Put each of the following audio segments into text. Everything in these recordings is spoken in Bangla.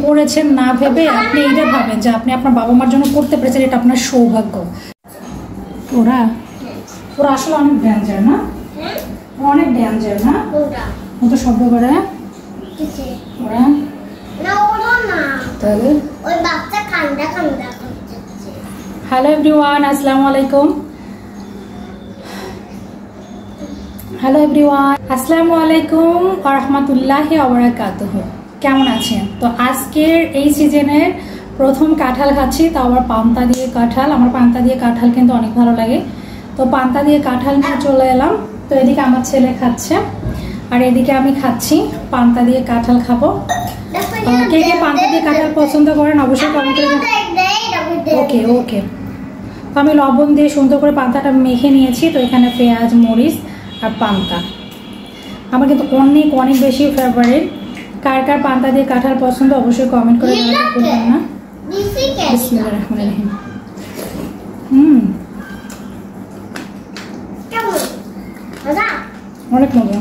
করেছেন না ভেবে আপনি এইটা ভাবেন যে আপনি আপনার বাবা মার জন্য করতে পেরেছেন, এটা আপনার সৌভাগ্য। ওরা ওরা আসলে অনেক ডেঞ্জার না, অনেক ডেঞ্জার না, ও তো শব্দ করে ওরা না, ওরা না, তাহলে ওই বাচ্চা কান্দা কান্দা করতেছে। হ্যালো এভরিওয়ান, আসসালামু আলাইকুম। হ্যালো এভরিওয়ান, আসসালামু আলাইকুম ওয়া রাহমাতুল্লাহি ওয়া বারাকাতুহু। কেমন আছেন? তো আজকের এই সিজনের প্রথম কাঁঠাল খাচ্ছি, তাও আবার পান্তা দিয়ে কাঁঠাল। আমার পান্তা দিয়ে কাঁঠাল কিন্তু অনেক ভালো লাগে, তো পান্তা দিয়ে কাঁঠাল নিয়ে চলে এলাম। তো এদিকে আমার ছেলে খাচ্ছে আর এদিকে আমি খাচ্ছি, পান্তা দিয়ে কাঁঠাল খাবো। কে কে পান্তা দিয়ে কাঁঠাল পছন্দ করেন অবশ্যই কমেন্ট করে। ওকে ওকে, তো আমি লবণ দিয়ে সুন্দর করে পান্তাটা মেখে নিয়েছি। তো এখানে পেঁয়াজ, মরিচ আর পান্তা আমার কিন্তু অনেক অনেক বেশি ফেভারিট। কার কার পান্তা দিয়ে কাঁঠাল পছন্দ অবশ্যই কমেন্ট করে জানাতে ভুলবেন না। বিসমিল্লাহির রহমানির রহিম। অনেক মজা।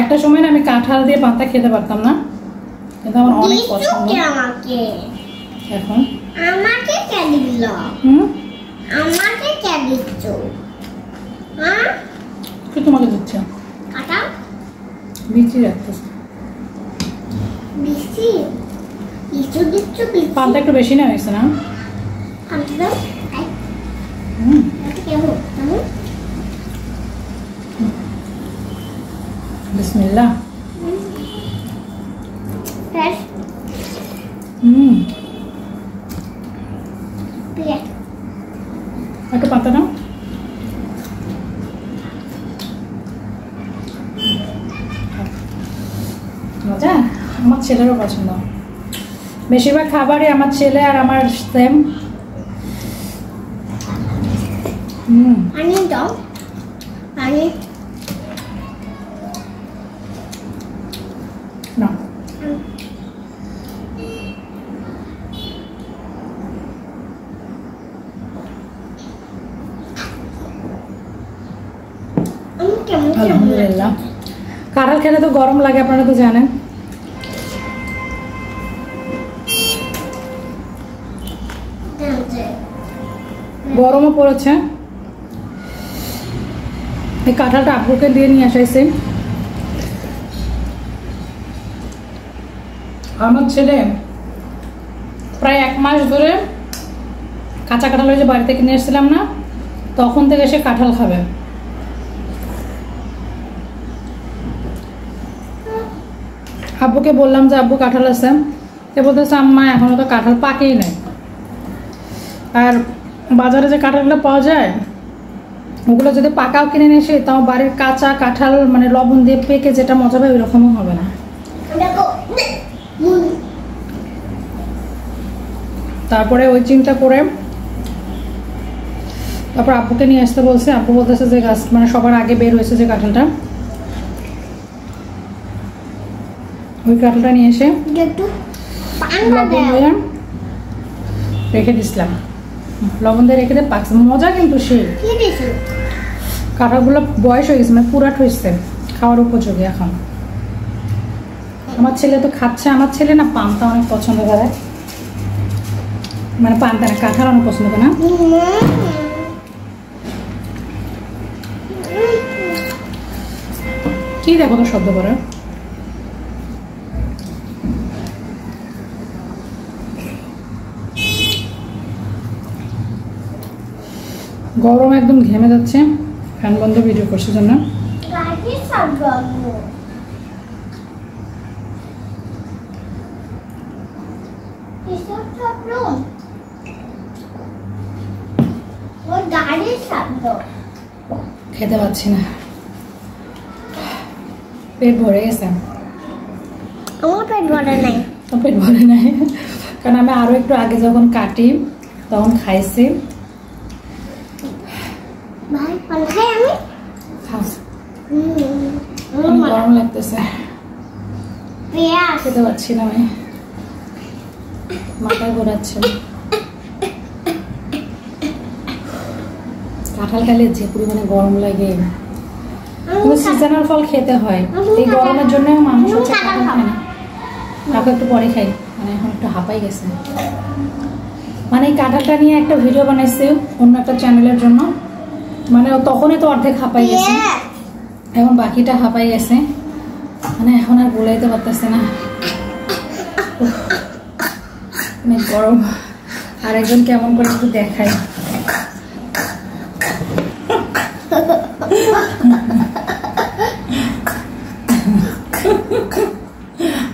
একটা সময় না আমি কাঁঠাল দিয়ে পান্তা খেতে পারতাম না, কিন্তু আমার অনেক পছন্দ। এখন আমাকে কে দিল? আমাকে কে দিচ্ছ? হ্যাঁ, কি তোমাকে দিচ্ছে? কাটা বিচি রাখতেছে। বিচি কিছু দিচ্ছ? পান্তা একটু বেশি না হয়েছে না? কাটা কেমন কেমন? বিসমিল্লাহ। একটু পাতা নাও। মজা, আমার ছেলেরও পছন্দ। বেশিরভাগ খাবারই আমার ছেলে আর আমার সেম। পানি দাও, পানি না। আলহামদুলিল্লাহ। কাঁঠাল খেলে তো গরম লাগে, আপনারা তো জানেন। গরমও পড়েছে। এই কাঁঠালটা আব্বুকে দিয়ে নিয়ে আসাইছে। আমার ছেলে প্রায় 1 মাস ধরে কাঁচা কাঁঠাল যে বাড়িতে কিনে এসেছিলাম না, তখন থেকে সে কাঁঠাল খাবে। আব্বুকে বললাম যে আব্বু কাঁঠাল আছে, সে বলতেছে আম্মা এখনো তো কাঁঠাল পাকেই নাই। আর বাজারে যে কাঁঠালগুলো পাওয়া যায় ওগুলো যদি পাকাও কিনে নিয়ে এসে, তাও বাড়ির কাঁচা কাঁঠাল মানে লবণ দিয়ে পেকে যেটা মজা পাবে ওইরকমও হবে না। তারপরে ওই চিন্তা করে তারপর আব্বুকে নিয়ে আসতে বলছে। আব্বু বলতেছে যে গাছ মানে সবার আগে বের হয়েছে যে কাঁঠালটা, ওই কাঁঠালটা নিয়ে এসে রেখে দিছিলাম। লবণ দিয়ে রেখে দিয়ে পাকছে, মজা কিন্তু সেই। কাঁঠালগুলো বয়স হয়ে গেছে, মানে পুরাট হয়েছে, খাওয়ার উপযোগী এখন। আমার ছেলে তো খাচ্ছে। আমার ছেলে না পান্তা অনেক পছন্দ করে, মানে পান্তা না কাঁঠাল অনেক পছন্দ করে না। কি দেখো তো শব্দ করে। গরম একদম ঘেমে যাচ্ছে, ফ্যান বন্ধ ভিডিও করছে জন্য। খেতে পাচ্ছি না, পেট ভরে গেছে। আমার পেট ভরে নাই। পেট ভরে নাই কারণ আমি আরো একটু আগে যখন কাটি তখন খাইছি। গরম লাগতেছে, খেতে পারছি না, আমি মাথা ঘোরাচ্ছে। কাঁঠাল খেলে যে পরিমাণে গরম লাগে কিন্তু সিজনাল ফল খেতে হয়। এই গরমের জন্য মানুষ হচ্ছে কাঁঠাল খায় না। তারপর একটু পরে খাই, মানে এখন একটু হাঁপাই গেছে। মানে এই কাঁঠালটা নিয়ে একটা ভিডিও বানাইছি অন্য একটা চ্যানেলের জন্য, মানে তখনই তো অর্ধেক হাঁপাই গেছে, এখন বাকিটা হাঁপাই গেছে, মানে এখন আর বলাইতে পারতেছে না, অনেক গরম। আর একজন কেমন করে একটু দেখাই।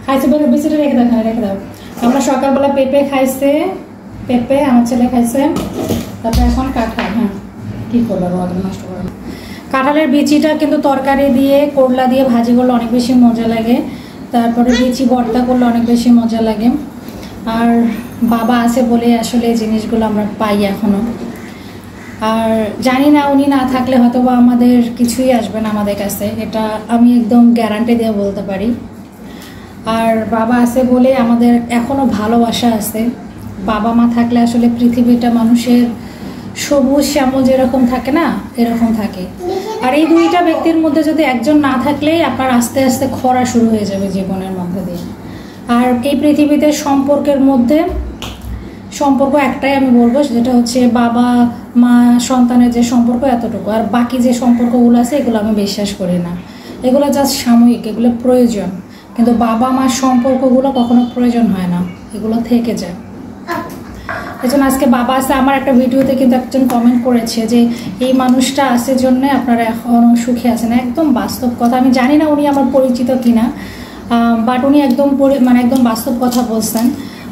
খাইছে বলে বেশিটা রেখে দাও, রেখে দাও। আমরা সকালবেলা পেঁপে খাইছে, পেঁপে আমার ছেলে খাইছে, তারপরে এখন কাঁঠাল। হ্যাঁ কি করবো, নষ্ট করবো। কাঁঠালের বিচিটা কিন্তু তরকারি দিয়ে, করলা দিয়ে ভাজি করলে অনেক বেশি মজা লাগে, তারপরে বিচি ভর্তা করলে অনেক বেশি মজা লাগে। আর বাবা আছে বলে আসলে এই জিনিসগুলো আমরা পাই এখনো। আর জানি না উনি না থাকলে হয়তো বা আমাদের কিছুই আসবে না আমাদের কাছে, এটা আমি একদম গ্যারান্টি দিয়ে বলতে পারি। আর বাবা আছে বলে আমাদের এখনো ভালোবাসা আছে। বাবা মা থাকলে আসলে পৃথিবীটা মানুষের সবুজ শ্যামল যেরকম থাকে না, এরকম থাকে। আর এই দুইটা ব্যক্তির মধ্যে যদি একজন না থাকলেই আপনার আস্তে আস্তে খরা শুরু হয়ে যাবে জীবনের মধ্যে দিয়ে। আর এই পৃথিবীতে সম্পর্কের মধ্যে সম্পর্ক একটাই আমি বলবো, যেটা হচ্ছে বাবা মা সন্তানের যে সম্পর্ক এতটুকু। আর বাকি যে সম্পর্কগুলো আছে এগুলো আমি বিশ্বাস করি না, এগুলো জাস্ট সাময়িক, এগুলো প্রয়োজন। কিন্তু বাবা মার সম্পর্কগুলো কখনো প্রয়োজন হয় না, এগুলো থেকে যায়। এই জন্য আজকে বাবা আছে, আমার একটা ভিডিওতে কিন্তু একজন কমেন্ট করেছে যে এই মানুষটা আছে জন্য আপনারা এখনো সুখে আছেন। একদম বাস্তব কথা। আমি জানি না উনি আমার পরিচিত কিনা, বাট উনি একদম মানে একদম বাস্তব কথা বলছেন।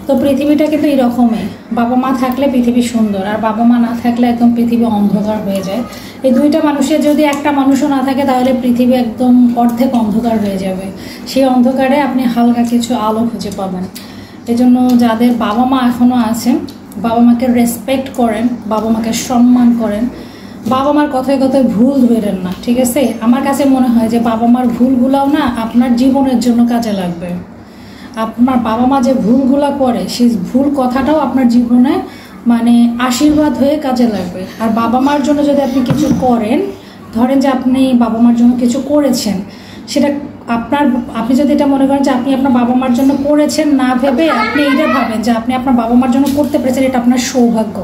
তো পৃথিবীটা কিন্তু এরকমই, বাবা মা থাকলে পৃথিবী সুন্দর, আর বাবা মা না থাকলে একদম পৃথিবী অন্ধকার হয়ে যায়। এই দুইটা মানুষের যদি একটা মানুষও না থাকে তাহলে পৃথিবী একদম অর্ধেক অন্ধকার হয়ে যাবে। সেই অন্ধকারে আপনি হালকা কিছু আলো খুঁজে পাবেন। এই জন্য যাদের বাবা মা এখনও আছেন, বাবা মাকে রেসপেক্ট করেন, বাবা মাকে সম্মান করেন, বাবা মার কথায় কথায় ভুল ধরেন না, ঠিক আছে? আমার কাছে মনে হয় যে বাবা মার ভুলগুলাও না আপনার জীবনের জন্য কাজে লাগবে। আপনার বাবা মা যে ভুলগুলা করে সেই ভুল কথাটাও আপনার জীবনে মানে আশীর্বাদ হয়ে কাজে লাগবে। আর বাবা মার জন্য যদি আপনি কিছু করেন, ধরেন যে আপনি বাবা মার জন্য কিছু করেছেন, সেটা আপনি যদি এটা মনে করেন যে আপনি আপনার বাবা মার জন্য করেছেন, না ভেবে আপনি এইটা ভাবেন যে আপনি আপনার বাবা মার জন্য করতে পেরেছেন, এটা আপনার সৌভাগ্য।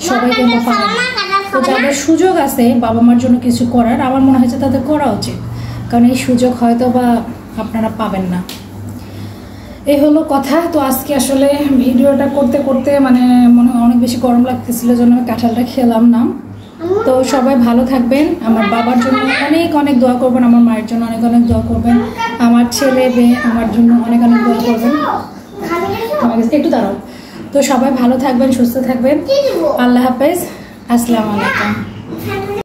সবাই কিন্তু পারে না। তো যাদের সুযোগ আছে বাবা মার জন্য কিছু করার, আমার মনে হয়েছে তাদের করা উচিত, কারণ এই সুযোগ হয়তো বা আপনারা পাবেন না। এই হলো কথা। তো আজকে আসলে ভিডিওটা করতে করতে মানে মনে হয় অনেক বেশি গরম লাগতেছিল, জন্য আমি কাঁঠালটা খেলাম না। তো সবাই ভালো থাকবেন, আমার বাবার জন্য অনেক অনেক দোয়া করবেন, আমার মায়ের জন্য অনেক অনেক দোয়া করবেন, আমার ছেলে মেয়ে আমার জন্য অনেক অনেক দোয়া করবেন। আমার কাছে একটু দাঁড়াও। তো সবাই ভালো থাকবেন, সুস্থ থাকবেন। আল্লাহ হাফেজ, আসসালামু আলাইকুম।